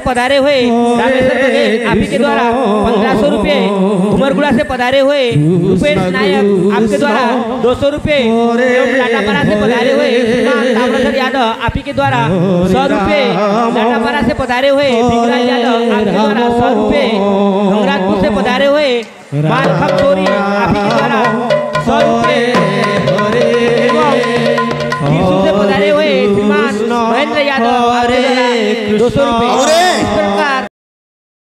पधारे हुए रामेश्वर बघेल आप ही के द्वारा 1500 रुपए, उमरगुड़ा से पधारे हुए रुपेश नायक आपके द्वारा 200 रुपए एवं लाटापारा से पधारे हुए ताम्रधर यादव आप ही के द्वारा 100 रुपए, लाटापारा से पधारे हुए बिगराज यादव आपके द्वारा 100 रुपए, गंगराजपुर से पधारे हुए मालखम चोरी आप ही के द्वारा 100 रुपए, से पधारे हुए श्रीमान महेंद्र यादव 200 रुपए।